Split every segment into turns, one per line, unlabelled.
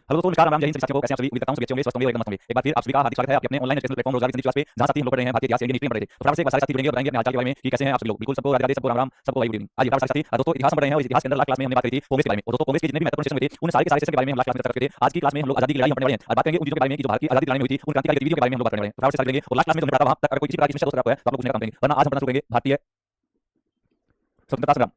Hello दोस्तों, नमस्कार, राम जय हिंद सभी साथियों को। कैसे हैं आप सभी? उम्मीद करता हूं सभी अच्छे होंगे, स्वस्थ होंगे और एकदम मस्त होंगे। एक बार फिर आप सभी का हार्दिक स्वागत है आपके अपने ऑनलाइन एजुकेशनल प्लेटफॉर्म रोजगार की क्लास पे, जहां साथी हम लोग पढ़ रहे हैं भारतीय इतिहास, इंडियन हिस्ट्री में पढ़ रहे थे। तो फटाफट से एक बार सारे साथी जुड़ेंगे और बताएंगे अपने हालचाल के बारे में कि कैसे हैं आप सभी लोग। बिल्कुल सबको राधे राधे, सबको राम राम, सबको वाई गुड इवनिंग। आज फटाफट साथी दोस्तों इतिहास में पढ़ रहे हैं और इस इतिहास के अंदर लास्ट क्लास में हमने बात करी थी कांग्रेस के बारे में। और दोस्तों कांग्रेस के जितने भी महत्वपूर्ण सेशन हुए थे उन सारे के सारे सेशन के बारे में हम लास्ट क्लास में चर्चा करते थे। आज की क्लास में हम लोग आजादी की लड़ाई पढ़ने वाले हैं और बात करेंगे उन चीजों के बारे में कि जो भारत की आजादी की लड़ाई में हुई थी, उन क्रांतिकारी गतिविधियों के बारे में हम लोग बात करने वाले हैं। फटाफट से साथ लेंगे और लास्ट क्लास में जो हमने पढ़ा था वहां तक अगर कोई किसी प्रकार की समस्या दोस्तों आपको है तो आप लोग पूछने का काम करेंगे, वरना आज हम पढ़ना शुरू करेंगे भारतीय स्वतंत्रता संग्राम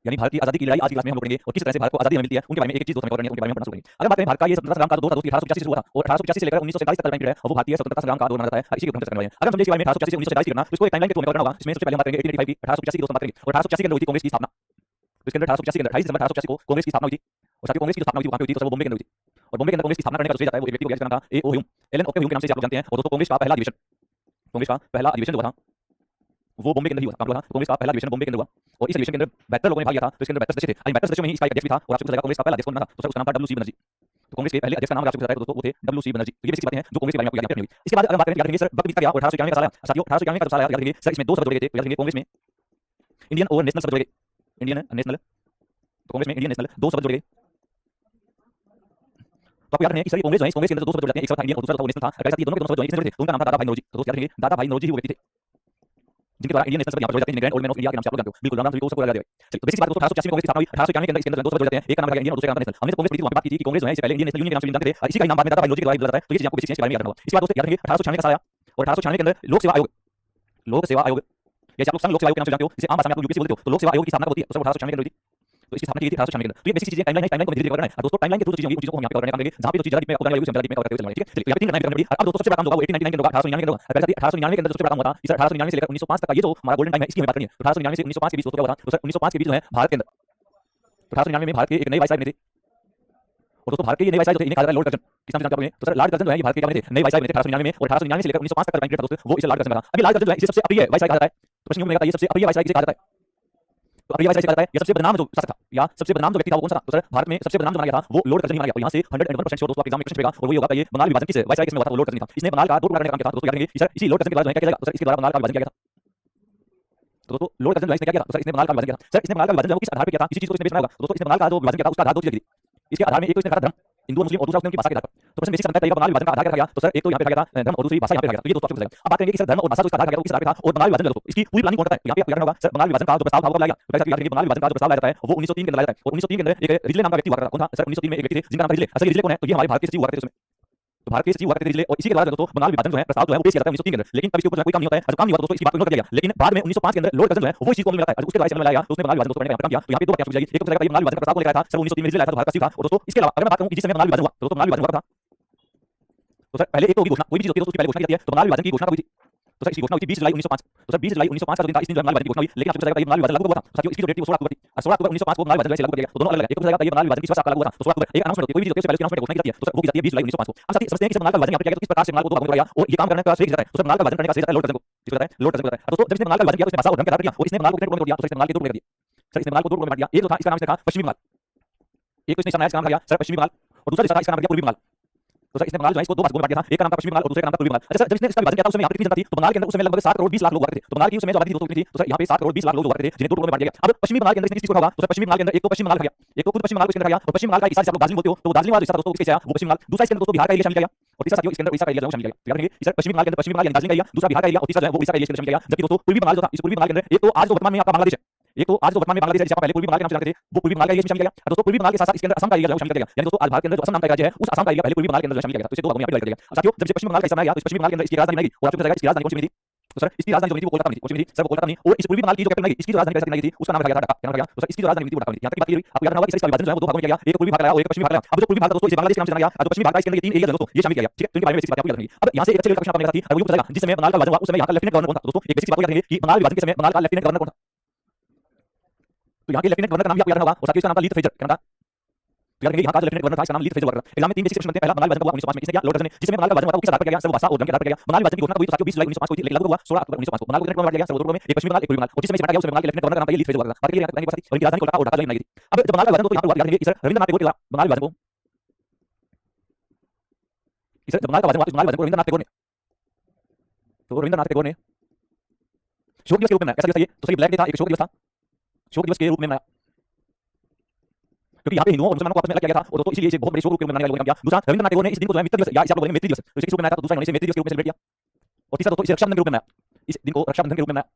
यानी भारत की आजादी की लड़ाई। आज की क्लास में हम लोग पढ़ेंगे और किस तरह से भारत को आजादी मिलती है उनके बारे में एक एक चीज दोस्तों में उनके बारे में पढ़ना शुरू करेंगे। अगर बात करें भारत का ये स्वतंत्रता संग्राम का जो 1885 से हुआ था और 1885 से लेकर 1947 तक का टाइम पीरियड है और वो भारतीय स्वतंत्रता संग्राम का दौर माना जाता है। इसी के ऊपर हम चर्चा करने वाले हैं। अगर हम समझे इसके बारे में 1885 से 1947 की घटना तो इसको एक टाइमलाइन के थ्रू करना होगा। इसमें सबसे पहले हम बात करेंगे 1885 की 1885 की दोस्तों बात करेंगे और 1885 के अंदर हुई थी कांग्रेस की स्थापना। तो इसके अंदर 1885 के अंदर 28 दिसंबर 1885 को कांग्रेस की स्थापना हुई थी और साथ ही कांग्रेस की स्थापना हुई थी वहां पे हुई थी तो वो बॉम्बे के अंदर हुई थी। और बॉम्बे के अंदर कांग्रेस की स्थापना करने का जो श्रेय जाता है वो एक व्यक्ति को जिसका नाम था A O Hume, Allan okay Hume के नाम से आप लोग जानते हैं। और दोस्तों कांग्रेस का पहला अधिवेशन जो हुआ था वो बॉम्बे के अंदर ही हुआ था। कांग्रेस का पहला अधिवेशन बॉम्बे के अंदर हुआ और इस अधिवेशन के अंदर 72 लोगों ने भाग लिया था। तो इसके अंदर 72 सदस्य थे। 72 सदस्यों में ही इसका एक अध्यक्ष भी था और आपको पता चलेगा कांग्रेस का पहला अध्यक्ष कौन था तो सर उसका नाम था डब्ल्यू सी बनर्जी। तो कांग्रेस के पहले अध्यक्ष का नाम आपको पता है दोस्तों वो थे डब्ल्यू सी बनर्जी। तो ये बेसिक बातें हैं जो कांग्रेस के बारे में आपको याद रखनी होगी। इसके बाद अगर बात करें सर वक्त बीतता गया और 1891 का साल आया साथियों, 1891 का साल आया याद रखेंगे सर इसमें दो शब्द जुड़ गए थे। याद रखेंगे कांग्रेस में इंडियन और नेशनल शब्द जुड़ गए। इंडियन नेशनल, तो कांग्रेस में इंडियन नेशनल दो शब्द जुड़ गए। तो आपको याद रखना है कि सर कांग्रेस जो है, कांग्रेस के अंदर दो शब्द जुड़ जाते हैं, एक शब्द था इंडियन और दूसरा था नेशनल था। अगर ये दोनों के दोनों शब्द जो जुड़े थे उनका नाम था दादा भाई नौरोजी। तो याद रखेंगे दादा भाई नौरोजी ही वो व्यक्ति थे जिनके द्वारा इंडियन नेशनल शब्द यहाँ पर जुड़ जाते हैं। Grand old man of India के नाम से आप लोग जानते हो। बिल्कुल राम सभी को सबको लगा दिया। चलिए तो बेसिक बात दोस्तों 1885 में कांग्रेस की स्थापना हुई। 1891 के अंदर इसके अंदर दो शब्द जुड़ जाते हैं, एक का नाम था इंडियन और दूसरे का नाम था नेशनल। हमने तो कांग्रेस की बात की थी कि कांग्रेस जो है इससे पहले इंडियन नेशनल यूनियन के नाम से जानते थे और इसी का नाम बाद में दादा भाई नौरोजी के द्वारा बुलाया जाता है। तो ये चीज आपको बेसिक चीज के बारे में याद रखना होगा। इसके बाद दोस्तों याद रखेंगे 1896 का साल आया और 1896 के अंदर लोक सेवा आयोग जैसे आप लोग संघ लोक सेवा आयोग के नाम से जानते हो, जिसे आम भाषा में आप लोग यूपीएससी बोलते हो, तो लोक सेवा आयोग की स्थापना होती है तो 1896 के अंदर हुई थी। तो इसकी स्थापना की थी 1896 के अंदर। तो ये बेसिक चीजें टाइमलाइन को धीरे-धीरे करना है दोस्तों। टाइमलाइन के थ्रू जो चीजें होंगी उन चीजों को हम यहां पे कवर करने का काम करेंगे। जहां पे जो चीज जरा में आपको बताने वाली उसे हम जरा में कवर करते हुए चलेंगे। ठीक है, चलिए यहाँ पे तीन घटनाएं करनी पड़ी। अब दोस्तों सबसे बड़ा काम होगा वो 1899 के अंदर होगा, 1899 के अंदर होगा। पहले 1899 के अंदर सबसे बड़ा काम हुआ था इस 1899 से लेकर 1905 तक का ये जो हमारा गोल्डन टाइम है इसकी हमें बात करनी है। 1899 से 1905 के बीच दोस्तों क्या हुआ था? तो सर 1905 के बीच जो है भारत के अंदर 1899 में भारत के एक नए वाइसराय बने थे और दोस्तों भारत के ये नए वाइसराय जो थे इन्हें कहा जाता है लॉर्ड कर्जन। किस नाम से जानते हैं? तो सर लॉर्ड कर्जन जो है ये भारत के क्या बने थे? नए वाइसराय बने थे 1899 में और 1899 से लेकर 1905 तक का टाइम पीरियड था दोस्तों वो इसे लॉर्ड कर्जन का था। अब ये लॉर्ड कर्जन जो है इसे सबसे अप्रिय वाइसराय कहा जाता है। तो प्रश्न में कहा ये सबसे अप्रिय वाइसराय किसे कहा जाता है? तो अप्रिय वाइसराय किसे कहा जाता है? ये सबसे बदनाम जो शासक था या सबसे बदनाम जो व्यक्ति था वो कौन सा था? तो सर भारत में सबसे बदनाम जो माना गया था वो लॉर्ड कर्जन ही माना गया। तो यहाँ से 101% श्योर दोस्तों आप एग्जाम में क्वेश्चन पेगा और वो ये होगा कि ये बंगाल विभाजन किस वाइसराय किसमें हुआ था? वो लॉर्ड कर्जन था। इसने बंगाल का दो टुकड़ा करने का काम किया था। दोस्तों याद रखेंगे सर इसी लॉर्ड कर्जन के बाद जो है क्या किया जाएगा? तो सर इसके द्वारा बंगाल का विभाजन किया गया था। तो दोस्तों लॉर्ड कर्जन जो है इसने क्या किया था? तो सर इसने बंगाल का विभाजन किया था। सर इसने बंगाल का विभाजन जो किस आधार पे किया था? इसी चीज को इसने बेस बनाया होगा। दोस्तों इसने बंगाल का जो विभाजन किया था उसका आधार दो चीजें थी। इसके आधार में एक तो इसने कहा धर्म हिंदू और मुस्लिम और दूसरा उसने उनकी भाषा के आधार पर। तो प्रश्न बेसिक बनता है बंगाल विभाजन का आधार क्या गया? तो सर एक तो यहाँ पे गया था धर्म और दूसरी भाषा यहाँ पे गया था। तो ये दोस्तों आपको बताएगा। अब बात करेंगे कि सर धर्म और भाषा जो इसका आधार गया वो किस आधार पे था और बंगाल विभाजन दोस्तों इसकी पूरी प्लानिंग कौन करता है? यहाँ पे आपको याद रखना होगा सर बंगाल विभाजन का जो प्रस्ताव था वो कब लाया गया? तो याद रखिए बंगाल विभाजन का जो प्रस्ताव लाया जाता है वो 1903 के अंदर लाया जाता है और 1903 के अंदर एक रिजले नाम का व्यक्ति हुआ करता था। कौन था? सर 1903 में एक व्यक्ति थे जिनका नाम था रिजले। असल रिजले कौन है? तो ये हमारे भारत के सचिव हुआ करते थे उसमें। तो भारत के सचिव हुआ करते थे रिजले और इसी के द्वारा दोस्तों बंगाल विभाजन जो है प्रस्ताव जो है वो पेश किया जाता है 1903 के अंदर। लेकिन तब इसके ऊपर कोई काम नहीं होता है और काम नहीं हुआ दोस्तों इसकी बात को इग्नोर कर दिया गया। लेकिन बाद में 1905 के अंदर लॉर्ड कर्जन जो है वो इस चीज को मिला है और उसके द्वारा इसमें लाया गया तो उसने बंगाल विभाजन दोस्तों करने का काम किया। तो यहाँ पे दो बातें आपको जाएगी। एक तो जाएगा ये बंगाल विभाजन का प्रस्ताव को लेकर आया था सर 1903 में रिजले लाया था तो भारत का सचिव था। और दोस्तों इसके अलावा अगर मैं बात करूं कि जिस समय बंगाल विभाजन हुआ तो दोस्तों बंगाल विभाजन हुआ था तो सर पहले एक तो होगी घोषणा। कोई भी चीज होती है तो उसकी पहले घोषणा की जाती है। तो बंगाल विभाजन की घोषणा हुई थी तो सर इसकी घोषणा हुई थी 20 जुलाई 1905। तो सर 20 जुलाई 1905 का जो दिन था इस दिन बंगाल विभाजन की घोषणा हुई। लेकिन आपको पता चलेगा ये बंगाल विभाजन लागू हुआ था। तो साथियों इसकी जो डेट थी वो 16 अक्टूबर थी और 16 अक्टूबर 1905 को बंगाल विभाजन लागू किया गया। तो दोनों अलग अलग है। एक तो पता चलेगा ये बंगाल विभाजन की 16 अक्टूबर लागू हुआ था। तो 16 अक्टूबर एक अनाउंसमेंट होती है। कोई भी चीज होती है उससे पहले उसकी अनाउंसमेंट घोषणा की जाती है। तो सर वो की जाती है 20 जुलाई 1905 को। हम साथी समझते हैं कि बंगाल का विभाजन यहाँ पे किया गया तो किस प्रकार से बंगाल को दो भागों में तोड़ा गया और ये काम करने का श्रेय किसे जाता है? तो सर बंगाल का विभाजन करने का श्रेय जाता है लॉर्ड कर्जन को। किसको जाता है? लॉर्ड कर्जन को जाता है। दोस्तों जब इसने बंगाल का विभाजन किया तो इसने भाषा और धर्म के आधार पर किया और इसने बंगाल को कितने टुकड़ों में तोड़ दिया? तो इसने बंगाल के दो टुकड़े कर दिए। सर इसने बंगाल को दो टुकड़ों में बांट दिया। एक जो था इसका नाम इसने कहा पश्चिमी बंगाल। एक तो इसने इसका नाम दिया सर पश्चिमी बंगाल और दूसरा जिसका था इसका नाम दिया पूर्वी बंगाल। तो सर इसने बंगाल जो है इसको दो भागों में बांट दिया था। एक का नाम था पश्चिमी बंगाल और दूसरे का नाम था पूर्वी बंगाल। अच्छा सर जब इसने इसका विभाजन किया था उस समय यहाँ पे कितनी जनता थी? तो बंगाल के अंदर उस समय लगभग 7 करोड़ 20 लाख लोग हुआ करते थे। तो बंगाल की उस समय जो आबादी थी दोस्तों कितनी थी? तो सर यहाँ पे 7 करोड़ 20 लाख लोग हुआ करते थे जिन्हें दो टुकड़ों में बांट दिया गया। अब पश्चिमी बंगाल के अंदर इसने किस चीज को रखा होगा? तो सर पश्चिमी बंगाल के अंदर एक तो पश्चिम बंगाल खा गया, एक तो खुद पश्चिम बंगाल को इसके अंदर खा गया और पश्चिम बंगाल का हिस्सा आप लोग दार्जिलिंग बोलते हो तो वो दार्जिलिंग वाला हिस्सा दोस्तों किसके आया? वो पश्चिम बंगाल। दूसरा इसके अंदर दोस्तों बिहार का एरिया शामिल किया गया और तीसरा साथियों इसके अंदर उड़ीसा का एरिया शामिल किया गया। याद रखेंगे इस पश्चिमी बंगाल के अंदर पश्चिमी बंगाल यानी दार्जिलिंग का एरिया, दूसरा बिहार का एरिया और तीसरा जो है वो उड़ीसा का एरिया शामिल किया गया। जबकि दोस्तों पूर्वी बंगाल जो था इस पूर्वी बंगाल के अंदर एक तो आज जो वर्तमान में आपका बांग्लादेश है, एक तो आज जो वर्तमान में बांग्लादेश है जिसे आप पहले पूर्वी बंगाल के नाम से जानते थे वो पूर्वी बंगाल का एरिया शामिल किया गया। दोस्तों पूर्वी बंगाल के साथ साथ इसके अंदर असम का एरिया जो शामिल किया गया। यानी दोस्तों आज भारत के अंदर जो असम नाम का राज्य है उस असम का एरिया पहले पूर्वी बंगाल के अंदर शामिल किया गया। तो इसे दो भागों में डिवाइड कर दिया गया। साथियों जब से पश्चिम बंगाल का हिस्सा बनाया गया तो पश्चिमी बंगाल के अंदर इसकी राजधानी बनाई और आपको पता है इसकी राजधानी कौन सी बनी थी? तो सर इसकी राजधानी जो बनी थी वो कोलकाता बनी थी। कौन सी बनी थी? सर वो कोलकाता नहीं और इस पूर्वी बंगाल की जो कैपिटल बनाई इसकी जो राजधानी कैसे बनाई थी उसका नाम रखा गया था ढाका। क्या नाम रखा गया? तो सर इसकी जो राजधानी बनी थी वो ढाका बनी। यहाँ तक की बात क्लियर हुई। आपको याद रखना होगा कि इसका विभाजन जो है वो दो भागों में किया गया। एक पूर्वी भाग लाया और एक पश्चिमी भाग लाया। अब जो पूर्वी भाग था दोस्तों इसे बांग्लादेश के नाम से जाना गया और पश्चिमी भाग का इसके अंदर ये तीन एरिया दोस्तों ये शामिल किया गया। ठीक है, तो इनके बारे में बेसिक बात आपको याद रखनी है। अब यहाँ से एक अच्छे लेवल का क्वेश्चन आपको मेरे साथ ही वो पूछा जिस समय बंगाल का विभाजन हुआ उस समय यहाँ का लेफ्टिनेंट गवर्नर कौन था? दोस्तों एक बेसिक बात को याद रखेंगे कि बंगाल विभाजन के समय बंगाल का लेफ्टिनेंट गवर्नर कौन था? तो यहाँ के लेफ्टिनेंट गवर्नर का नाम भी आपको याद रखना होगा और साथ ही उसका नाम था लीथ फ्रेजर। क्या नाम था? याद रखेंगे यहाँ का जो लेफ्टिनेंट गवर्नर था इसका नाम लीथ फ्रेजर हुआ करता था। एग्जाम में तीन बेसिक क्वेश्चन बनते हैं। पहला बंगाल विभाजन हुआ 1905 में इसने किया लॉर्ड कर्जन ने। जिसमें बंगाल का विभाजन हुआ था वो किस आधार पर किया गया? सब भाषा और धर्म के आधार पर किया गया। बंगाल विभाजन की घोषणा हुई तो साथियों 20 जुलाई 1905 को हुई थी लेकिन लागू हुआ 16 अक्टूबर 1905 को। बंगाल को कितने टुकड़ों में बांटा गया? सब टुकड़ों में एक पश्चिमी बंगाल एक पूर्वी बंगाल और जिसमें बांटा गया उसमें बंगाल के लेफ्टिनेंट गवर्नर का नाम था ये लीथ फ्रेजर हुआ करता था। बात क्लियर है और इनकी राजधानी कोलकाता और ढाका बनाई थी। अब जब बंगाल का विभाजन तो यहाँ पर हुआ याद रखेंगे इस रविंद्रनाथ टैगोर के द्वारा बंगाल विभाजन को इस जब बंगाल का विभाजन हुआ तो बंगाल विभाजन को रविंद्रनाथ टैगोर ने शोक दिवस के रूप में मनाया। कैसा दिवस था ये? तो सही ब्लैक डे था, एक शोक दिवस था, शोक दिवस के रूप में मनाया। क्योंकि यहाँ पे हिंदुओं और मुसलमानों को आपस में अलग किया गया था और दोस्तों इसलिए इसे बहुत बड़े शोक के रूप में मनाने का काम किया। दूसरा रविंद्रनाथ टैगोर ने इस दिन को जो है मित्र दिवस या इसे आप लोग मैत्री दिवस तो इसे किस रूप में मनाया था? दूसरा इन्होंने इसे मैत्री दिवस के रूप में सेलिब्रेट किया। और तीसरा दोस्तों इसे रक्षाबंधन के रूप में मनाया, इस दिन को रक्षाबंधन के रूप में मनाया।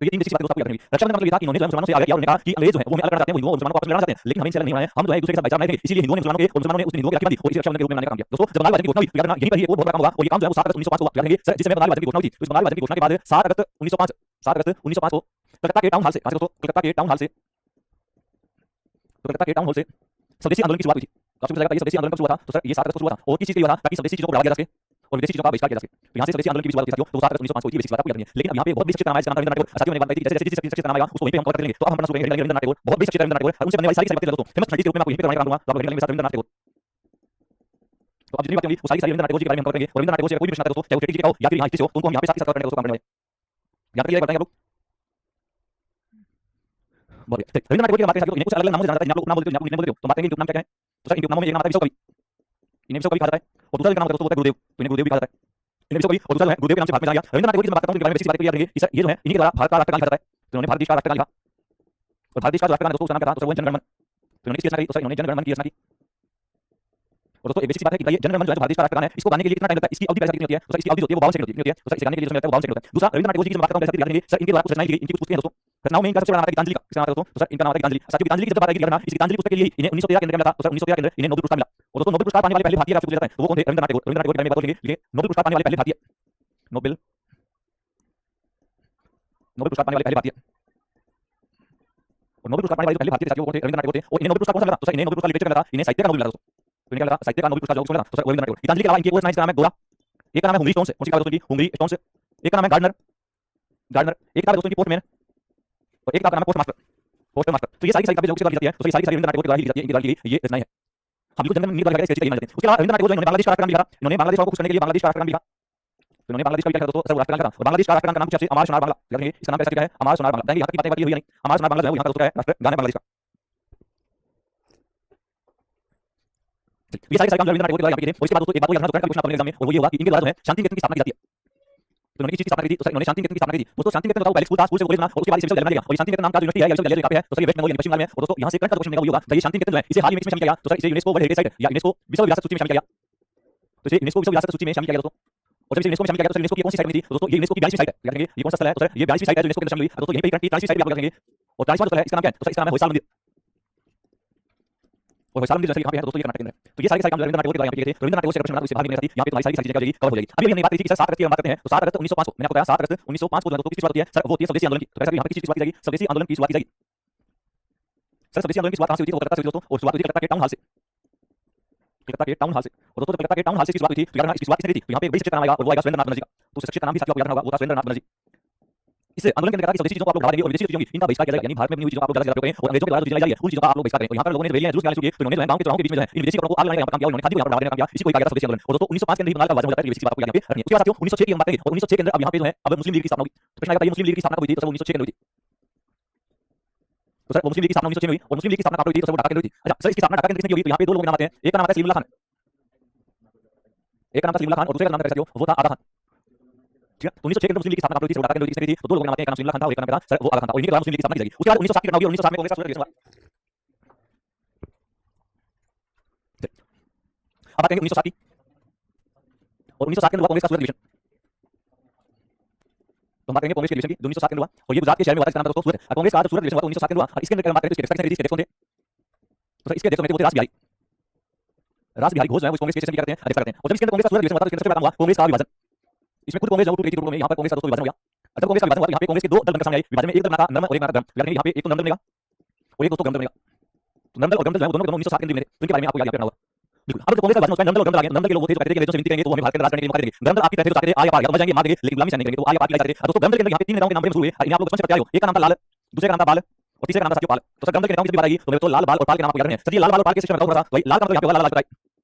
तो ये तीन बेसिक बातें दोस्तों आपको याद रखनी। रक्षाबंधन मतलब ये था कि इन्होंने जो है मुसलमानों से आगे किया और उन्होंने कहा कि अंग्रेज जो है वो हमें अलग करना चाहते हैं, वो हिंदुओं और मुसलमानों को आपस में लड़ना चाहते हैं, लेकिन हमें इनसे अलग नहीं होना है, हम जो है एक दूसरे के साथ भाईचारा बनाए थे। इसीलिए हिंदुओं ने मुसलमानों के और मुसलमानों ने उस हिंदुओं की राखी बांधी और इसे रक्षाबंधन के रूप में मनाने का काम किया। दोस्तों जब बंगाल विभाजन की घोषणा हुई तो याद रखना यहीं पर ही एक बहुत बड़ा काम हुआ और ये काम जो है वो 7 अगस्त 1905 को हुआ। याद रखेंगे सर, जिस समय बंगाल विभाजन की घोषणा हुई थी उस बंगाल विभाजन की घोषणा के बाद 7 अगस्त 1905 को कलकत्ता के टाउन हॉल से दोस्तों कलकत्ता के टाउन हॉल से स्वदेशी आंदोलन की शुरुआत हुई थी। आपको बताया स्वदेशी आंदोलन कब शुरू हुआ था? तो सर ये 7 अगस्त को शुरू हुआ था और किस चीज के लिए हुआ था? ताकि स्वदेशी चीजों को बढ़ावा दिया जा सके और विदेशी चीजों का बहिष्कार किया जा सके। तो यहाँ से स्वदेशी आंदोलन की शुरुआत हुई थी। तो 7 अगस्त 1905 को थी, बेसिक बात आपको याद रखनी है। लेकिन अब यहाँ पे बहुत बड़ी शख्सियत का नाम है जिसका नाम रविंद्रनाथ टैगोर। साथियों ने बात बताई थी जैसे जैसे जिस नाम आएगा उसको वहीं पे हम कवर कर लेंगे। तो अब हम पढ़ना शुरू करेंगे रविंद्रनाथ टैगोर, बहुत बड़ी शख्सियत रविंद्रनाथ टैगोर और उनसे बनने वाली सारी बातें दोस्तों फेमस थर्टी के रूप में आपको यहीं पे करवाने का काम दूंगा। तो आप रविंद्रनाथ टैगोर तो अब जितनी बातें होंगी वो सारी रविंद्रनाथ टैगोर जी के बारे में हम कवर करेंगे। और रविंद्रनाथ टैगोर से कोई भी प्रश्न आता है दोस्तों, चाहे वो क्रिकेट का हो या फिर यहाँ हिस्ट्री से हो, तो उनको हम यहाँ पे साथ ही साथ करने का दोस्तों काम करने वाले हैं। यहाँ तक ये बताएंगे आप लोग बहुत बढ़िया। रविंद्रनाथ टैगोर की बात करें साथियों, इन्हें कुछ अलग अलग नामों से जाना जाता है। आप लोग नाम बोलते हो, आप बोलते हो, तो बात करेंगे इनके नाम क्या क्या है? तो सर इनके नामों में एक नाम आता है विश्व कवि, इन्हें विश्व कवि कहा जाता है। और दूसरा नाम दोस्तों होता है गुरुदेव, तो इन्हें गुरुदेव भी कहा जाता है। इन्हें विश्व कवि और दूसरा है गुरुदेव के नाम से भारत में जाना गया। रविंद्रनाथ टैगोर की बात करता हूं इनके बारे में बेसिक बातें याद रखेंगे कि सर ये जो है इन्हीं के द्वारा भारत का राष्ट्रगान लिखा जाता है। तो उन्होंने भारत देश का राष्ट्रगान लिखा और भारत देश का राष्ट्रगान दोस्तों उसका नाम क्या था? तो वो जनगण मन। तो उन्होंने इसकी रचना की, तो सर इन्होंने जनगण मन की रचना की। और दोस्तों एक बेसिक बात है कि ये जनगण मन जो है भारत देश का राष्ट्रगान है, इसको गाने के लिए कितना टाइम लगता है? इसकी अवधि कितनी होती है? तो सर इसकी अवधि होती है वो 52 सेकंड होती है। तो सर इसे गाने के लिए जो लगता है वो 52 सेकंड होता है। दूसरा रविंद्रनाथ टैगोर जी की बात करता हूं जैसे याद रखेंगे सर इनके द्वारा कुछ रचनाएं की गई, इनकी कुछ पुस्तकें दोस्तों। रचनाओं में इनका सबसे बड़ा नाम है गीतांजलि का। किसका नाम है दोस्तों? तो सर इनका नाम है गीतांजलि। साथियों गीतांजलि की जब बात आएगी याद रखना इस गीतांजलि पुस्तक के लिए इन्हें 1913 के अंदर मिला था। तो सर 1913 के अंदर इन्हें नोबेल पुरस्कार मिला। और दोस्तों नोबेल पुरस्कार पाने वाले पहले भारतीय आपसे पूछा जाता है, तो वो कौन थे? रविंद्रनाथ टैगोर। रविंद्रनाथ टैगोर के बारे में बात करेंगे, लेकिन नोबेल पुरस्कार पाने वाले पहले भारतीय, नोबेल नोबेल पुरस्कार पाने वाले पहले भारतीय और नोबेल पुरस्कार पाने वाले पहले भारतीय साथियों कौन थे? रविंद्रनाथ टैगोर थे। और इन्हें नोबेल पुरस्कार कौन सा मिला? तो सर इन्हें नोबेल पुरस्कार लिटरेचर का मिला था, इन्हें साहित्य का नोबेल मिला दोस्तों। तो इन्हें क्या मिला? साहित्य का नोबेल पुरस्कार जो मिला तो सर रविंद्रनाथ टैगोर। गीतांजलि के अलावा इनके और नाम का नाम है गोरा, एक का नाम है हुंगरी स्टोन्स, उसी का दोस्तों हुंगरी स्टोन्स, एक का नाम है गार्डनर, गार्डनर, एक का दोस्तों की पोस्टमैन और एक का नाम है पोस्ट मास्टर, पोस्ट मास्टर। तो ये सारी किताबें जो किसके द्वारा लिखी जाती है? तो ये सारी रविंद्रनाथ टैगोर के द्वारा ही लिखी जाती है, इनके द्वारा लिखी ये रचनाएं हैं। हम बिल्कुल जन्म नींद वाले स्टेज का उसके अलावा रविंद्रनाथ टैगोर जो इन्होंने बांग्लादेश का राष्ट्रगान लिखा था, इन्होंने बांग्लादेश को खुश करने के लिए बांग्लादेश का राष्ट्रगान लिखा। तो इन्होंने बांग्लादेश का लिखा दोस्तों सर राष्ट्रगान का। और बांग्लादेश का राष्ट्रगान का नाम कुछ अमार सोनार बांग्ला, याद रखेंगे इसका नाम कैसे लिखा है? अमार सोनार बांग्ला। यहाँ की बातें बाकी हुई नहीं, अमार सोनार बांग्ला जो है यहाँ का दोस्तों है राष्ट्रगान है बांग्लादेश का। ये सारे काम रविंद्रनाथ टैगोर के द्वारा यहाँ पे किए थे। और इसके बाद दोस्तों एक बात को याद रखना दोपहर का क्वेश्चन आपने एग्जाम में, और वो ये होगा कि इनके द्वारा जो है शांति निकेतन की स्थापना की जाती है। तो उन्होंने किस चीज की स्थापना की थी? तो सर इन्होंने शांति निकेतन की स्थापना की थी। दोस्तों शांति निकेतन बताओ पहले स्कूल था, स्कूल से कॉलेज बना और उसके बाद इसे विश्वविद्यालय बना। और शांति निकेतन नाम का यूनिवर्सिटी है या विश्वविद्यालय यहाँ पे है, तो सर ये वेस्ट बंगाल यानी पश्चिम बंगाल में है। और दोस्तों यहाँ से करंट का क्वेश्चन होगा तो ये शांति निकेतन जो है इसे हाल ही में किसमें शामिल किया गया? तो सर इसे यूनेस्को वर्ल्ड हेरिटेज साइट या यूनेस्को विश्व विरासत सूची में शामिल किया गया। तो इसे यूनेस्को विश्व विरासत सूची में शामिल किया गया दोस्तों। और जब इसे यूनेस्को में शामिल किया गया तो यूनेस्को की कौन सी साइट बनी थी? दोस्तों ये यूनेस्को की 42वीं साइट है, याद रखेंगे ये कौन सा स्थल है? तो सर ये 42वीं साइट है जो यूनेस्को के अंदर शामिल हुई। दोस्तों यहीं पे 43वीं साइट भी आप याद रखेंगे। और 40वां जो है इसका नाम क्या है? तो सर इसका नाम है होयसाल मंदिर। और होयसाल मंदिर जैसे यहाँ पे है दोस्तों ये कर्नाटक के अंदर है। तो ये सारे काम रविंद्रनाथ टैगोर के द्वारा यहाँ पे किए थे। रविंद्रनाथ टैगोर से क्वेश्चन उससे भाग नहीं रहती, यहाँ पे तुम्हारी सारी चीजें कवर हो जाएगी। अभी हमने बात की थी कि सर 7 अगस्त की बात करते हैं, तो 7 अगस्त 1905 को मैंने आपको बताया 7 अगस्त 1905 को दोस्तों किसकी शुरुआत होती है? सर वो होती है स्वदेशी आंदोलन की। तो ऐसा यहाँ पे किस चीज की शुरुआत की जाएगी? स्वदेशी आंदोलन की शुरुआत की जाएगी। सर स्वदेशी आंदोलन की शुरुआत कहाँ से हुई थी? कलकत्ता से हुई दोस्तों। और शुरुआत हुई थी कलकत्ता के टाउन हॉल से, कलकत्ता के टाउन हॉल से। और दोस्तों कलकत्ता के टाउन हॉल से शुरुआत हुई थी, तो याद रखना इसकी शुरुआत किसने की थी? तो यहाँ पे बड़ी शख्सियत का नाम आएगा और वो आएगा सुरेंद्रनाथ बनर्जी का। तो उस शख्सियत का नाम भी साथियों आपको याद रखना होगा, वो था सुरेंद्रनाथ बनर्जी। इस आंदोलन के अंदर कहा कि स्वदेशी चीजों को आप लोग बढ़ावा देंगे और विदेशी चीजों की इनका बहिष्कार किया जाएगा। यानी भारत में बनी हुई चीजों को आप लोग ज्यादा करें और अंग्रेजों के द्वारा जो चीजें लाई जा रही है उन चीजों का आप लोग बहिष्कार करें। और यहाँ पर लोगों ने रैलियां जुलूस निकालने शुरू किए, तो इन्होंने गांव के चौराहों के बीच में जो है इन विदेशी कपड़ों को आग लगाने का काम किया और इन्होंने खादी को यहाँ पर बढ़ावा देने का काम किया। इसी को कहा गया था स्वदेशी आंदोलन। और दोस्तों 1905 के अंदर ही बंगाल का विभाजन हो जाता है, इसी बात को यहाँ पे रखनी है। उसके बाद साथियों 1906 की हम बात करेंगे और 1906 के अंदर अब यहाँ पे जो है अब मुस्लिम लीग की स्थापना होगी। तो प्रश्न आएगा मुस्लिम लीग की स्थापना हुई थी, तो 1906 के अंदर हुई थी। तो सर मुस्लिम लीग की स्थापना 1906 में हुई और मुस्लिम लीग की स्थापना कब हुई थी? तो सर वो ढाका के अंदर हुई थी। अच्छा सर इसकी स्थापना ढाका के अंदर किसने की हुई? तो यहाँ पे दो लोग नाम आते हैं, एक का नाम आता है सलीमुल्लाह खान, एक का नाम था सलीमुल्लाह खान और दूसरे का नाम था साथियों वो था आगा खान। ठीक है, तो 1906 के अंदर मुस्लिम लीग की स्थापना कब हुई थी? ढाका के अंदर किसने की थी? तो दो लोग नाम आते हैं, एक का नाम सलीमुल्लाह खान था और एक का नाम था सर वो आगा खान था। और इनके द्वारा मुस्लिम लीग की स्थापना की जाएगी। उसके बाद 1907 की घटना हुई और 1907 में कांग्रेस का सूरज हुआ। अब बात करेंगे 1907 की और 1907 के अंदर हुआ कांग्रेस का सूरज डिवीजन। तो हम बात करेंगे कांग्रेस के डिवीजन की जो 1907 के अंदर हुआ और ये गुजरात के शहर में हुआ था। इसका नाम था दोस्तों सूरत। कांग्रेस का सूरत डिवीजन हुआ 1907 के अंदर हुआ। इसके अंदर बात करें तो इसके अध्यक्ष कौन थे? तो सर इसके अध्यक्ष में थे रास बिहारी, रास बिहारी घोष जो है वो कांग्रेस के स्टेशन की करते हैं, अध्यक्ष करते हैं। और जब इसके अंदर कांग्रेस का सूरत डिवीजन हुआ तो इसके अंदर हुआ कांग्रेस का विभाजन। इसमें खुद कांग्रेस जो टूट गई थी टूट में, यहाँ पर कांग्रेस का दोस्तों विभाजन हो गया। जब कांग्रेस का विभाजन हुआ तो यहाँ पे कांग्रेस के दो दल बनकर सामने आए। विभाजन में एक दल बना था नर्म और एक बना था गरम। यानी यहाँ पे एक तो नर्म दल बनेगा और एक दोस्तों गरम दल बनेगा। तो नर्म दल और गरम दल जो है वो दोनों 1907 के अंदर में थे। तो इनके बारे में आपको याद रखना होगा। बिल्कुल अब तो कांग्रेस का विभाजन होता है, नर्म दल और गरम दल आ गए। नर्म दल के लोग थे जो कहते थे कि अंग्रेजों से विनती करेंगे तो हमें भारत के राज करने के लिए मौका देंगे। गरम दल आपकी तरफ से चाहते थे आगे पार मर जाएंगे मार देंगे लेकिन गुलामी से नहीं करेंगे। तो आगे पार की चाहते थे। दोस्तों गरम दल के अंदर यहाँ पे तीन नेताओं के नाम बड़े मशहूर हुए। इन्हें आप लोग बचपन से पढ़ते आए हो। एक का नाम था लाल, दूसरे का नाम था बाल और तीसरे का नाम था साथियों पाल। तो सर गरम दल के नेताओं की बात आएगी तो मेरे तो लाल बाल और पाल के नाम आपको याद रखने हैं। सर ये लाल बाल और पाल के सिस्टम में बताऊं थोड़ा सा। भाई लाल का मतलब यहाँ पे होगा लाला लाजपत राय,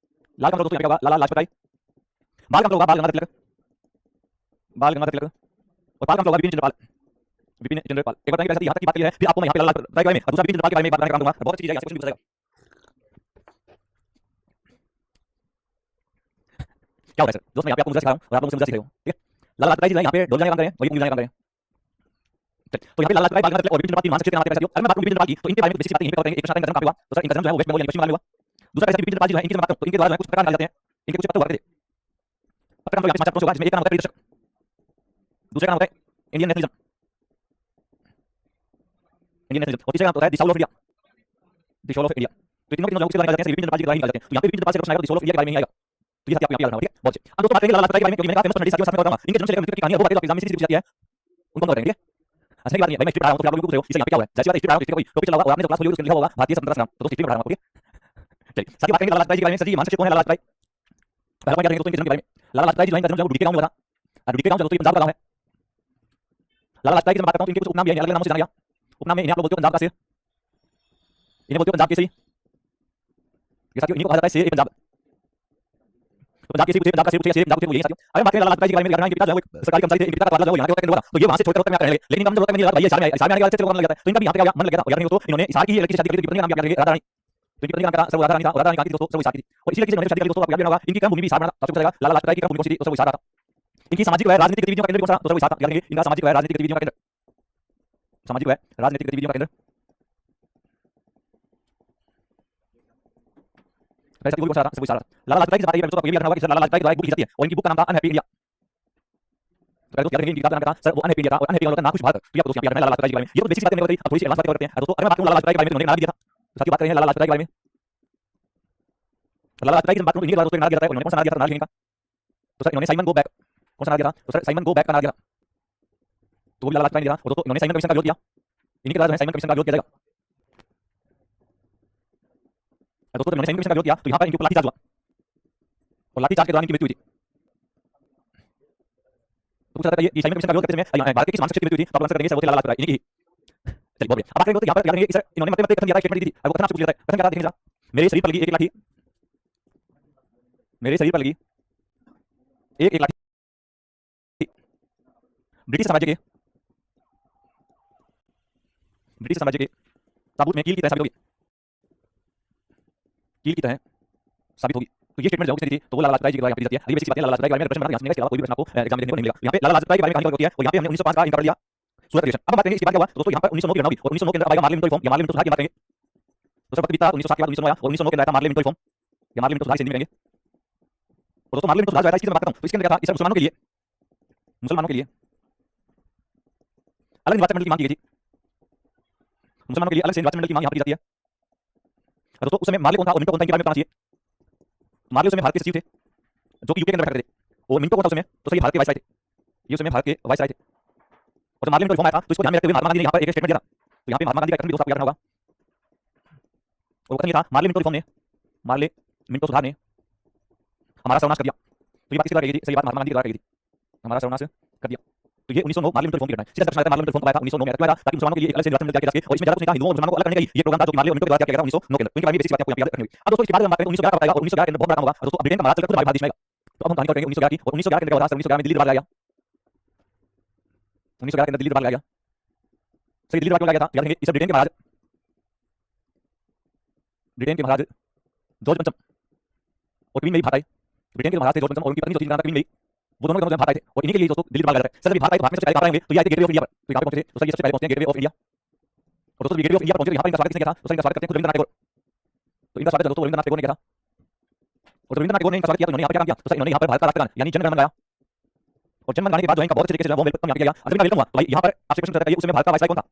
लाल का मतलब दोस्तों यहाँ पे होगा लाला लाजपत राय। बाल का मतलब होगा बाल गंगाधर तिलक, बाल गंगाधर तिलक। और पाल का मतलब होगा विपिन चंद्र पाल, विपिन चंद्र पाल। एक बताएंगे यहाँ तक की बात की है, फिर आपको मैं यहाँ पे लाला लाजपत राय के बारे में और दूसरा विपिन चंद्र पाल के बारे में बात करने का काम दूंगा। बहुत अच्छी चीज है, क्वेश्चन भी पूछा जाएगा। क्या होता है सर दोस्तों यहाँ पे आपको मुझे सिखा रहा हूँ और आप लोग मुझे सीख रहे हो। ठीक है, लाला लाजपत राय जी यहाँ पे ढोल बजाने का काम कर रहे हैं और ये मुझे काम कर रहे हैं। तो यहाँ पे लाला लाजपत राय बाल गंगाधर और विपिन चंद्र पाल तीन महान शख्सियत के नाम आपको याद करें। अगर मैं बात करूं विपिन चंद्र पाल की, तो इनके बारे में बेसिक बातें यहीं पे करेंगे। एक प्रश्न आता है जन्म कब हुआ, तो सर इनका जन्म जो है वो वेस्ट बंगाल यानी पश्चिम बंगाल में हुआ। दूसरा कैसे विपिन चंद्र पाल जी जो है इनकी जब बात करूं तो इनके द्वारा जो है कुछ प्रकार निकाले जाते हैं, इनके कुछ पत्र हुआ करते थे। पत्र हम लोग यहाँ पे समाचार होगा, जिसमें एक का नाम होता है परिदर्शक, दूसरे का नाम होता है इंडियन नेशनलिज्म, इंडियन नेशनलिज्म, और तीसरा का नाम होता है the soul of India, the soul of India. तो तीनों के तीनों लोग किसके द्वारा निकाले जाते हैं, विपिन चंद्र पाल जी के द्वारा निकाले जाते हैं। तो यहाँ पे विपिन चंद्र पाल से क्वेश्चन आएगा तो द सोल ऑफ इंडिया के बारे में ही आएगा। तो ये आप यहाँ पे रखना, ठीक है, बहुत अच्छे। अब दोस्तों बात करेंगे लाला लाजपत राय के बारे में, क्योंकि मैंने कहा फेमस पर्सनालिटी साथियों के साथ में बताऊंगा इनके जन्म से लेकर मृत्यु तक की कहानी, वो बातें तो एग्जाम में सीधी पूछी जाती है, उनको हम करेंगे, ठीक है। अच्छा की बात नहीं है भाई, मैं हिस्ट्री पढ़ा रहा हूं तो आप लोग पूछ रहे हो इससे यहाँ पे क्या हुआ है, जैसे बात हिस्ट्री पढ़ा रहा हूं, हिस्ट्री का कोई टॉपिक चला होगा और आपने जो क्लास खोली उसके लिखा होगा भारतीय स्वतंत्रता संग्राम, तो हिस्ट्री पढ़ा रहा हूं, ठीक है। चलिए साथ ही बात करेंगे लाला लाजपत राय जी के बारे में। सर जी मानसिक कौन है लाला लाजपत राय, पहला बात करेंगे दोस्तों इनके जन्म के बारे में। लाला लाजपत राय जी का जन्म जो डुडीके गांव में हुआ था, डुडीके गांव जो दोस्तों पंजाब का गांव है। लाला लाजपत राय की जब बात करता हूं तो इनके कुछ उपनाम भी हैं, अलग अलग नामों से जाना गया। उपनाम में इन्हें आप लोग बोलते हो पंजाब का शेर, इन्हें बोलते हो पंजाब केसरी, ये साथियों इन्हीं को कहा जाता है शेर ए पंजाब। तो पंजाब केसरी, पंजाब का शेर, शेर पंजाब के यही साथियों। अगर बात करें लाला लाजपत राय जी के बारे में, इनके पिता जो है एक सरकारी कर्मचारी थे, इनके पिता का तबादला जो यहाँ पे होता है तो ये वहां से छोड़कर उत्तर में आते हैं, लेकिन इनका जब तक नहीं लगा भाई ये हिसार में आने के बाद से मन लग जाता है, तो इनका भी यहाँ पे क्या मन लग गया था। तो इन्होंने हिसार की लड़की से शादी की, पत्नी का नाम याद रखेंगे राधा रानी। तो इनकी पत्नी का नाम क्या, राधा रानी था, राधा रानी कहाँ की दोस्तों, सब हिसार की थी। और इसी लड़की से इन्होंने शादी की दोस्तों, आपको याद होगा इनकी कर्म भूमि भी हिसार बना, आपको पता चलेगा लाला लाजपत राय की कर्म भूमि कौन सी थी, तो सब हिसार था। इनकी सामाजिक व राजनीतिक गतिविधियों का केंद्र कौन सा, तो सब हिसार था, याद रखेंगे इनका सामाजिक व राजनीतिक गतिविधियों का केंद्र, सामाजिक व राजनीतिक गतिविधियों का केंद्र वैसे कोई सारा सब सारा। लाला लाजपत राय की बात करें तो आपको ये भी रखना होगा कि सर लाला लाजपत राय की एक बुक लिखी जाती है और इनकी बुक का नाम था अनहैप्पी इंडिया। तो याद रखेंगे इनकी किताब का नाम था सर वो अनहैप्पी इंडिया था, और अनहैप्पी का नाम कुछ भारत। तो ये आपको दोस्तों याद रखना है लाला लाजपत राय के बारे में। ये तो बेसिक बातें मैंने बताई, अब थोड़ी सी एडवांस बातें करते हैं दोस्तों। अगर मैं बात करूं लाला लाजपत राय के बारे में, उन्होंने नाम दिया था, साथ ही बात करेंगे लाला लाजपत राय के बारे में। लाला लाजपत राय की बात करूं तो इनके द्वारा दोस्तों नाम दिया था, उन्होंने कौन सा नाम दिया था, नाम लिखने का। तो सर इन्होंने साइमन गो बैक, कौन सा नाम दिया था, तो सर साइमन गो बैक का नाम दिया था, तो वो भी लाला लाजपत राय ने दिया था। और दोस्तों इन्होंने साइमन कमीशन का विरोध किया, इन्हीं के द्वारा साइमन कमीशन का विरोध किया जाएगा। दोस्तों इन्होंने साइमन कमीशन का विरोध किया तो यहाँ पर इनके ऊपर लाठीचार्ज हुआ, और लाठीचार्ज के दौरान इनकी मृत्यु हुई थी। तो पूछा जाता है ये साइमन कमीशन का विरोध करते समय भारत के किस महान शख्सियत की मृत्यु हुई थी, तो आप आंसर करेंगे सर वो थे लाला लाजपत राय, इन्हीं की। चलिए बहुत बढ़िया। अब बात करेंगे तो यहाँ पर याद रखेंगे सर इन्होंने मरते मरते कथन दिया था, स्टेटमेंट दी थी। अब वो कथन आपसे पूछ लेता है, कथन क्या था देखेंगे जरा। मेरे शरीर पर लगी एक लाठी, मेरे शरीर पर लगी एक लाठी ब्रिटिश साम्राज्य के ताबूत में कील की तरह साबित होगी, कील की तरह साबित होगी। तो ये स्टेटमेंट जो थी तो वो लाला लाजपत राय जी के द्वारा दी जाती है। ये बेसिक बातें लाला लाजपत राय के बारे में प्रश्न बनता है, इसके अलावा कोई भी प्रश्न आपको एग्जाम में देखने को नहीं मिलेगा। यहाँ पे लाला लाजपत राय के बारे में कहानी होती है, और यहाँ पे हमने 1905 का इनका पढ़ लिया सूरत रिलेशन। अब बात करेंगे इसके बाद क्या हुआ दोस्तों, यहाँ पर 1909 की घटना हुई, और 1909 के अंदर आएगा मार्ले मिंटो रिफॉर्म, या मार्ले मिंटो सुधार की बात करेंगे। तो सर वक्त बीता 1907 के बाद 1909 आया, और 1909 के अंदर आया मार्ले मिंटो रिफॉर्म, या मार्ले मिंटो सुधार से हिंदी में कहेंगे। और दोस्तों मार्ले मिंटो सुधार जो है इसकी बात करता हूँ तो इसके अंदर क्या था, इस मुसलमानों के लिए अलग निर्वाचन मंडल की मांग की गई थी, मुसलमानों के लिए अलग से निर्वाचन मंडल की मांग यहाँ की जाती है। दोस्तों उस समय मार्ले कौन था और मिंटो कौन था, इनके बारे में बताना चाहिए। मार्ले उस समय भारत के सचिव थे जो कि यूके के अंदर बैठते थे, और मिंटो कौन था उस समय, तो सर ये भारत के वाइसराय थे, ये उस समय भारत के वाइसराय थे। और जब मार्ले मिंटो रिफॉर्म आया था तो इसको ध्यान में रखते हुए महात्मा गांधी ने यहाँ पर एक स्टेटमेंट दिया था। तो यहाँ पे महात्मा गांधी का कथन भी दोस्तों आपको याद रखना होगा, और कथन ये था मार्ले मिंटो रिफॉर्म ने, मार्ले मिंटो सुधार ने हमारा सर्वनाश कर दिया। तो ये बात किसके द्वारा कही थी, सही बात महात्मा गांधी के द्वारा कही थी, हमारा सर्वनाश कर दिया। तो ये 1909 मार्ले मिंटो रिफॉर्म की घटना है। सीधा दर्शन मार्ले मिंटो रिफॉर्म का 1909 में आया था ताकि मुसलमानों के लिए अलग से निर्वाचन मंडल किया जा सके, और इसमें ज्यादा कुछ नहीं था, हिंदुओं और मुसलमानों को अलग करने का ये प्रोग्राम था जो कि मार्ले और मिंटो के द्वारा किया गया था 1909 के अंदर। इनके बारे में बेसिक बातें आपको याद रखनी होगी। अब दोस्तों इसके बाद हम बात करें 1911 का बताएगा, और 1911 के अंदर बहुत बड़ा काम होगा दोस्तों, ब्रिटेन का महाराज चलकर भारत देश में आएगा। तो अब हम कहानी करेंगे 1911 की, और 1911 के अंदर क्या हुआ, 1911 में दिल्ली दरबार लाया गया, 1911 के अंदर दिल्ली दरबार लाया गया। सही दिल्ली दरबार क्यों लाया गया था, याद रखेंगे इसे ब्रिटेन के महाराज जॉर्ज पंचम और क्वीन मेरी भारत आए। ब्रिटेन के महाराज थे जॉर्ज पंचम, और उनकी पत्नी जो थी क्वीन मेरी, वो दोनों के भारत आए थे, और इन्हीं के लिए दोस्तों दिल्ली दरबार लाया जाता है। सर जब भारत आए तो भारत में सबसे पहले कहाँ आएंगे, तो ये आए थे गेटवे ऑफ इंडिया पर। तो यहाँ पे पहुंचे थे, तो सर ये सबसे पहले पहुंचे हैं गेटवे ऑफ इंडिया। और दोस्तों गेटवे ऑफ इंडिया पहुंचे तो यहाँ पर इनका स्वागत किसने किया था, तो सर इनका स्वागत करते हैं खुद रविंद्रनाथ टैगोर। तो इनका स्वागत दोस्तों रविंद्रनाथ टैगोर ने किया था, और रविंद्रनाथ टैगोर ने इनका स्वागत किया तो इन्होंने यहाँ पर क्या काम किया, तो सर इन्होंने यहाँ पर भारत का राष्ट्रगान यानी जन गण मन गाया। और जन गण गाने के बाद जो है इनका बहुत अच्छे तरीके से वो वेलकम यहाँ किया गया। अगर इनका वेलकम हुआ तो भाई यहाँ पर आपसे प्रश्न करता है उसमें भारत का वाइसराय कौन था,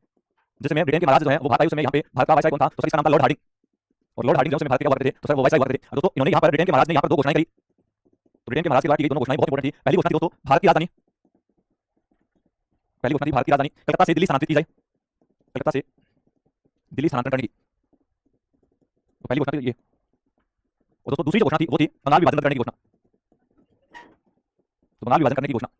जिस समय ब्रिटेन के महाराज जो है वो भारत आए, उसमें यहाँ पे भारत का वाइसराय कौन था, तो सर इसका नाम था लॉर्ड हार्डिंग। और लॉर्ड हार्डिंग जो उसमें भारत के हुआ करते थे, तो सर वो वाइसराय हुआ करते थे। दोस्तों इन्होंने यहाँ पर ब्रिटेन के महाराज ने यहाँ पर दो घोषणाएं करी। तो ब्रिटेन के महाराज के द्वारा की गई दोनों घोषणाएं बहुत इंपॉर्टेंट थी। पहली घोषणा थी दोस्तों भारत की राजधानी, पहली घोषणा थी भारत की राजधानी कलकत्ता से दिल्ली स्थानांतरित की जाए, कलकत्ता से दिल्ली स्थानांतरण करने की, तो पहली घोषणा थी ये। और दोस्तों दूसरी घोषणा थी वो थी बंगाल विभाजन करने की घोषणा, तो बंगाल विभाजन करने की घोषणा।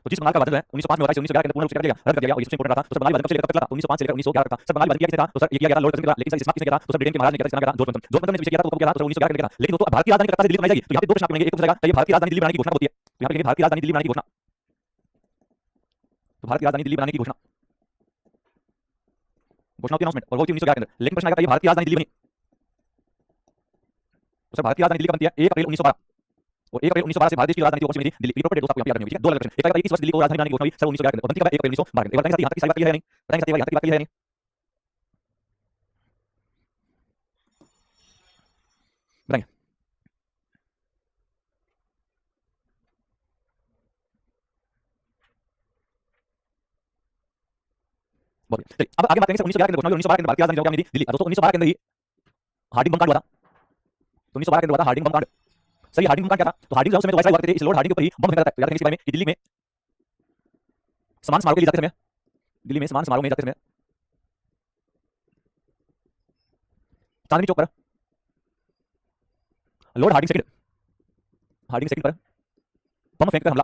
तो जिस बंगाल का विभाजन है 1905 में होता है, 1911 के अंदर पूर्ण रूप से कर दिया गया, रद्द कर दिया गया, और ये सबसे इंपॉर्टेंट रहा था। तो सर बंगाल विभाजन कब से लेकर कब चला था, 1905 से लेकर 1911 तक था। सर बंगाल विभाजन किया किसने था, तो सर ये किया गया था लॉर्ड कर्जन के द्वारा, लेकिन सर समाप्त किसने किया था, तो सर ब्रिटेन के महाराज ने किया था, इसका नाम क्या था, जॉर्ज पंचम। जॉर्ज पंचम ने किया था तो कब किया था, तो 1911 के अंदर किया था। लेकिन दोस्तों भारत की राजधानी कलकत्ता से दिल्ली बनाई जाएगी, तो यहाँ पे दो प्रश्न मिलेंगे, एक तो जाएगा ये भारत की राजधानी दिल्ली बनाने की घोषणा होती है, तो यहाँ पे भारत की राजधानी दिल्ली बनाने की घोषणा, तो भारत की राजधानी दिल्ली बनाने की घोषणा होती है अनाउंसमेंट, और वो होती है 1911 के अंदर। लेकिन प्रश्न आएगा ये भारत की राजधानी दिल्ली बनी, तो सर भारत की राजधानी दिल्ली कब बनती है, 1 अप्रैल 1912, और 1 अप्रैल 1912 से भारत देश की राजधानी जो कौन सी बनी थी? दिल्ली। ये प्रॉपर डेट आपको यहाँ पे याद रखनी है, ठीक है? 2 अलग इलेक्शन। एक आएगा 21 वर्ष दिल्ली को राजधानी बनाने की घोषणा हुई सर 1911 के अंदर, और बनती कब है? 1 अप्रैल 1912 के अंदर। एक बार बताएंगे साथ यहाँ तक की सारी बात क्लियर है नहीं? बताएंगे साथ यहाँ तक की बात क्लियर है नहीं? बताएंगे। बहुत बढ़िया। चलिए अब आगे बात करेंगे सर 1911 के अंदर घोषणा हुई, 1912 के अंदर भारत की राजधानी क्या बनी थी? दिल्ली। दोस्तों 1912 के अंदर ही हार्डिंग बम कांड हुआ था। तो 1912 के अंदर हुआ था हार्डिंग बम कांड। सर ये हार्डिंग बम कांड क्या था? तो हार्डिंग जो उस समय तो वायसराय हुआ करते थे, इस लॉर्ड हार्डिंग के ऊपर ही बम फेंका जाता है। याद रखेंगे इस बारे में कि दिल्ली में समान समारोह के लिए जाते समय, दिल्ली में समान समारोह में जाते समय चांदनी चौक पर लॉर्ड हार्डिंग सेकंड पर बम फेंक कर हमला।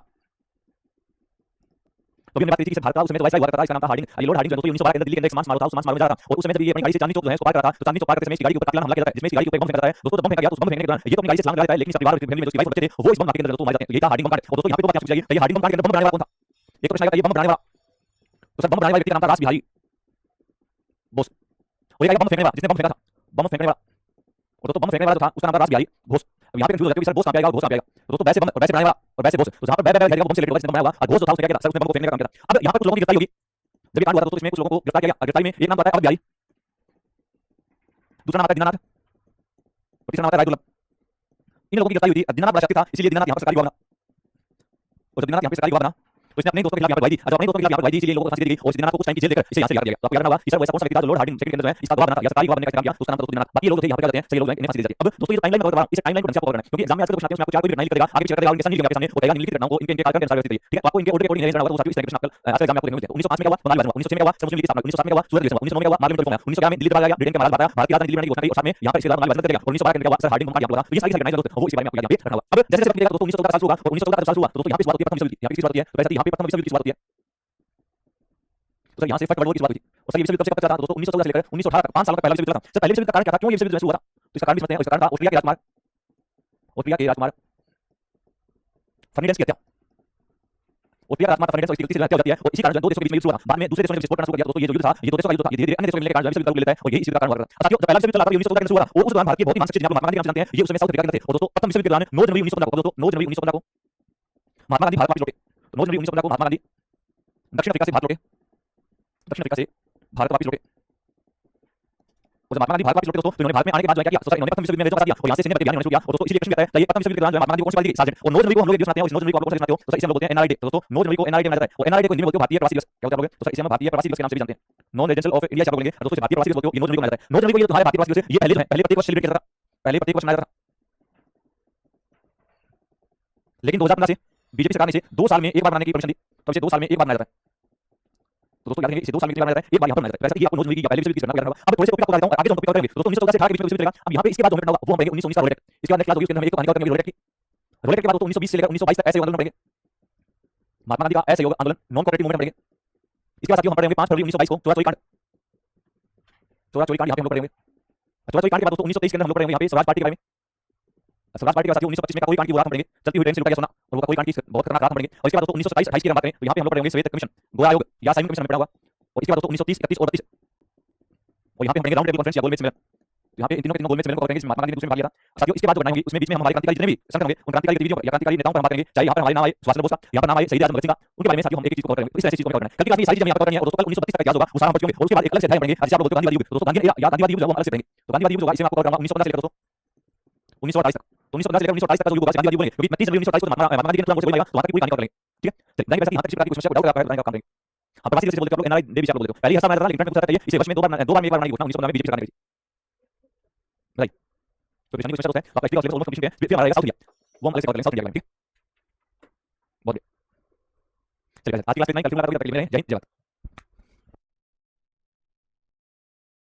तो अभी हमने बात की थी कि भारत का उस समय तो वायसराय हुआ करता था, इसका नाम था हार्डिंग। ये लॉर्ड हार्डिंग जो है 1912 के अंदर दिल्ली के अंदर एक समान समारोह था, उस समान समारोह में जा रहा था और उस समय जब ये अपनी गाड़ी से चांदनी चौक जो है उसको पार कर रहा था, तो चांदनी चौक पार करते समय इसकी गाड़ी के ऊपर कातिलाना हमला किया जाता है, जिसमें इसकी गाड़ी के ऊपर बम फेंका जाता है। दोस्तों जब बम फेंका गया तो उस बम फेंकने के दौरान ये तो अपनी गाड़ी से छलांग लगा देता है, लेकिन इसका परिवार और फैमिली में जो इसकी वाइफ बच्चे थे वो इस बम घाटी के अंदर दोस्तों मारे जाते हैं। यही था हार्डिंग बम कांड। और दोस्तों यहाँ पे तो बात पूछी जाएगी, ये हार्डिंग बम कांड के अंदर बम बनाने वाला कौन था? एक प्रश्न आएगा, ये बम बनाने वाला, तो सर बम बनाने वाले व्यक्ति का नाम था रास बिहारी बोस। और एक आएगा बम फेंकने वाला, जिसने बम फेंका था, बम फेंकने वाला, और दोस्तों बम फेंकने वाला जो था उसका नाम था रास बिहारी घोष। अब यहाँ पे कंफ्यूज हो जाते हैं सर बोस कहाँ पे आएगा और घोष कहाँ पे आएगा? तो दोस्तों वैसे बम वैसे बनाने वाला और वैसे बोस, तो जहाँ पर बम से रिलेटेड जिसने बम बनाया हुआ और घोष जो था उसने क्या किया सर? उसने बम को फेंकने का काम किया था। अब यहाँ पर कुछ लोगों की गिरफ्तारी होगी, जब ये कांड हुआ था तो इसमें कुछ लोगों को गिरफ्तार किया गया। गिरफ्तारी में एक नाम आता है अवध बिहारी, दूसरा नाम आता है दीनानाथ, और तीसरा नाम आता है राय दुर्लभ। इन लोगों की गिरफ्तारी हुई थी। दीनानाथ बड़ा शक्ति था, इसलिए दीनानाथ यहाँ पर सरकारी हुआ बना, और जब दीनानाथ यहाँ पे सरकारी हुआ बना तो इसने अपने दोस्तों के खिलाफ यहाँ पर गवाही दी। जब अपने दोस्तों के खिलाफ यहाँ पर गवाही दी इसलिए लोगों को फांसी दी गई और इस दीनानाथ को कुछ टाइम की जेल देकर इसे यहाँ से निकाल दिया गया। तो आपको याद होगा कि सर वैसा कौन सा व्यक्ति था जो लॉर्ड हार्डिंग सेकंड के अंदर जो है इसका गवाह बना था या सरकारी गवाह बनने का काम किया, उसका नाम था दोस्तों दीनानाथ। बाकी लोग थे यहाँ पे क्या करते हैं, सही लोग हैं इन्हें फांसी दी जाती है। अब दोस्तों ये टाइमलाइन का बता, इस टाइमलाइन को ढंग से आपको करना है क्योंकि एग्जाम में आजकल क्वेश्चन आते हैं उसमें आपको चार कोई भी लिख देगा, आगे चेक करेगा और इनके सामने लिखेगा, सामने वो कहेगा निम्नलिखित घटनाओं को इनके कार्यक्रम के अनुसार व्यवस्थित करिए, ठीक है? तो आपको इनके ऑर्डर के अकॉर्डिंग अरेंज करना होगा। तो इस तरह के प्रश्न आपको आज के एग्जाम में आपको देखने को मिलते हैं। 1905 में क्या हुआ? बंगाली विभाजन हुआ, 1906 में क्या हुआ? मुस्लिम लीग की स्थापना, 1907 में क्या हुआ? सूरत रिवॉल्यूशन हुआ, 1909 में क्या हुआ? मार्गम रिफॉर्म हुआ, 1911 में दिल्ली दरबार गया, ब्रिटेन के महाराज भारत की राजधानी दिल्ली बनाने की घोषणा की और साथ में यहाँ पर इसके बाद बंगाली विभाजन करेगा। और 1912 के क्या हुआ? सर हार्डिंग बम कांड यहाँ हुआ। तो ये सारी घटनाएं दोस्तों वो इस बारे में आपको यहाँ पे रखना होगा। अब जैसे जैसे पढ़िएगा दोस्तों 1914 का साल हुआ और 1914 का साल हुआ तो दोस्तों यहाँ पे इस बात होती है प्रथम विश्व युद्ध की, यहाँ पे किस बात होती है? तो वैसे यहाँ पे प्रथम विश्व युद्ध की बात होती है। तो सर यहाँ से फर्स्ट वर्ल्ड वॉर की बात हुई थी और सर ये विश्व युद्ध कब से कब चला था दोस्तों? 1914 से लेकर 1918 तक 5 साल का पहला विश्व युद्ध चला था। सर पहले विश्व युद्ध का कारण क्या था? क्यों ये विश्व युद्ध शुरू हुआ था? तो इसका कारण भी समझते हैं। और इसका कारण था ऑस्ट्रिया के राजकुमार फर्डिनेंड की हत्या। ऑस्ट्रिया का राजकुमार फर्डिनेंड इसकी गलती से हत्या हो जाती है और इसी कारण दो देशों के बीच में युद्ध हुआ था। बाद में दूसरे देशों ने सपोर्ट करना शुरू कर दिया। तो ये जो युद्ध था ये दो देशों का युद्ध था, ये धीरे-धीरे अन्य देशों के मिलने के कारण विश्व युद्ध ले लेता है और यही इसी का कारण हुआ था। साथियों जब पहला विश्व युद्ध चला था 1914 के अंदर शुरू हुआ था और उस दौरान भारत के बहुत ही महान शख्सियत जिनको महात्मा गांधी के नाम से जानते हैं ये उस समय साउथ अफ्रीका के अंदर थे। और दोस्तों प्रथम विश्व युद्ध के दौरान 9 जनवरी 1915 को दोस्तों 9 जनवरी 1915 को महात्मा गांधी भारत वापस लौटे। तो 9 जनवरी 1915 को महात्मा गांधी दक्षिण अफ्रीका से भारत लौटे, दक्षिण अफ्रीका से भारत वापस लौटे। और जब महात्मा गांधी भारत वापस लौटे दोस्तों तो इन्होंने भारत में आने के बाद जो है क्या किया? तो सर इन्होंने प्रथम विश्व युद्ध में अंग्रेजों का साथ दिया और यहाँ से सैन्य बल बयान शुरू किया। और दोस्तों इसलिए प्रश्न कहता है ये प्रथम विश्व युद्ध के दौरान महात्मा गांधी को कौन सी पार्टी सार्जेंट और 9 जनवरी को हम लोग एक दिवस मनाते हैं और इस 9 जनवरी को आप लोग कौन सा दिवस मनाते हो? तो सर इसे हम लोग बोलते हैं एनआरआई डे। तो दोस्तों 9 जनवरी को एनआरआई डे मनाया जाता है और एनआरआई डे को हिंदी में बोलते हो भारतीय प्रवासी दिवस। क्या बोलते हैं? तो सर इसे हम भारतीय प्रवासी दिवस के नाम से भी जानते हैं, नॉन रेजिडेंशियल ऑफ इंडिया से आप बोलेंगे। दोस्तों भारतीय प्रवासी दिवस बोलते हो, ये 9 जनवरी को मनाया जाता है। 9 जनवरी को ये तुम्हारे भारतीय प्रवासी दिवस है, ये पहले जो है पहले प्रत्येक वर्ष सेलिब्रेट किया जाता था, पहले प्रत्येक वर्ष मनाया जाता था। लेकिन 2015 से बीजेपी सरकार ने इसे 2 साल में एक बार मनाने की परमिशन दी, तो इसे 2 साल में एक बार मनाया जाता है। तो दोस्तों याद रखेंगे इसे 2 साल में एक बार मनाया जाता है, एक बार यहाँ पर मनाया जाता है। वैसे कि आपको 9 जनवरी की पहले विश्व युद्ध की घटना को याद रखना होगा। अब थोड़े से टॉपिक आपको बता देता हूं, आगे जो टॉपिक करेंगे दोस्तों 1914 से 18 के बीच में विश्व युद्ध चलेगा। अब यहाँ पे इसके बाद जो घटना होगा वो हम पढ़ेंगे 1919 का रोलेट। इसके बाद नेक्स्ट क्लास होगी उसके अंदर हम एक तो कहानी करेंगे रोलेट की। रोलेट के बाद दोस्तों 1920 से लेकर 1922 तक ऐसे आंदोलन पढ़ेंगे, महात्मा गांधी का असहयोग आंदोलन, नॉन कोऑपरेटिव मूवमेंट पढ़ेंगे। इसके बाद साथियों हम पढ़ेंगे 5 फरवरी 1922 को चौरा चोरी कांड। चौरा चोरी कांड यहाँ पे हम लोग पढ़ेंगे। चौरा चोरी कांड के बाद दोस्तों 1923 के अंदर हम लोग पढ़ेंगे यहाँ पे स्वराज पार्टी के बारे में। स्वराज पार्टी के बाद साथियों 1925 में काकोरी कांड की वो रात पढ़ेंगे, चलती हुई ट्रेन से लुटा गया सोना और वो काकोरी कांड की बहुत खतरनाक रात पढ़ेंगे। और इसके बाद दोस्तों 1927 28 की हम बात करें तो यहाँ पे हम लोग पढ़ेंगे श्वेत कमीशन, गोरा आयोग या साइमन कमीशन में पढ़ा हुआ। और इसके बाद दोस्तों 1930 31 और 32 और यहाँ पे हम पढ़ेंगे राउंड टेबल कॉन्फ्रेंस या गोलमेज सम्मेलन। तो यहाँ पे इन तीनों के गोलमेज सम्मेलन को करेंगे जिसमें महात्मा गांधी ने दूसरे में भाग लिया था। साथियों इसके बाद जो घटना होगी उसमें बीच में हम हमारे क्रांतिकारी जितने भी संगठन होंगे उन क्रांतिकारी गतिविधियों या क्रांतिकारी नेताओं पर हम बात करेंगे, चाहे यहाँ पर हमारे नाम आए सुभाष चंद्र बोस का, यहाँ पर नाम आए शहीद आजम भगत सिंह का, उनके बारे में साथियों हम एक चीज को कवर करेंगे। तो इस तरह से चीज को कवर करना है। कल की क्लास में सारी चीजें यहाँ पर करनी है और दोस्तों कल 1932 तक इतिहास होगा वो सारा हम पढ़ चुके होंगे और उसके बाद एक अलग से अध्याय पढ़ेंगे जिसे आप लोग बोलते हैं गांधीवादी युग। दोस्तों गांधी या गांधीवादी युग जो है वो अलग से पढ़ेंगे। तो गांधीवादी युग जो है इसे मैं आपको कवर करूंगा 1915 से लेकर दोस्तों 1928 तक। तो 1915 से लेकर 1928 तक का जो युग होगा गांधीवादी युग बोलेंगे क्योंकि 29 जनवरी 1928 को महात्मा गांधी के नाम से बोलेगा तो वहां की पूरी कहानी कवर करेंगे, ठीक है? चलिए जानेंगे वैसे यहाँ तक किसी प्रकार की समस्या को डाउट लगा पाएगा काम करेंगे। हम प्रवासी दिवस बोलते हैं आप लोग एनआरआई डे भी आप लोग बोलते हो। पहले ही हमें लेकिन ट्रेंड में बताइए इसे वर्ष में दो बार में एक बार बनाई घोषणा 1915 में बीजेपी सरकार ने की थी, राइट? तो परेशानी कुछ होता है आप एक्चुअली ऑलमोस्ट कंप्लीट है। फिर हमारा साउथ इंडिया वो हम अलग से कर लेंगे, साउथ इंडिया में, ठीक है? बहुत बढ़िया। चलिए आज की क्लास में इतना ही, कल फिर मुलाकात होगी, तब तक के लिए जय हिंद जय भारत।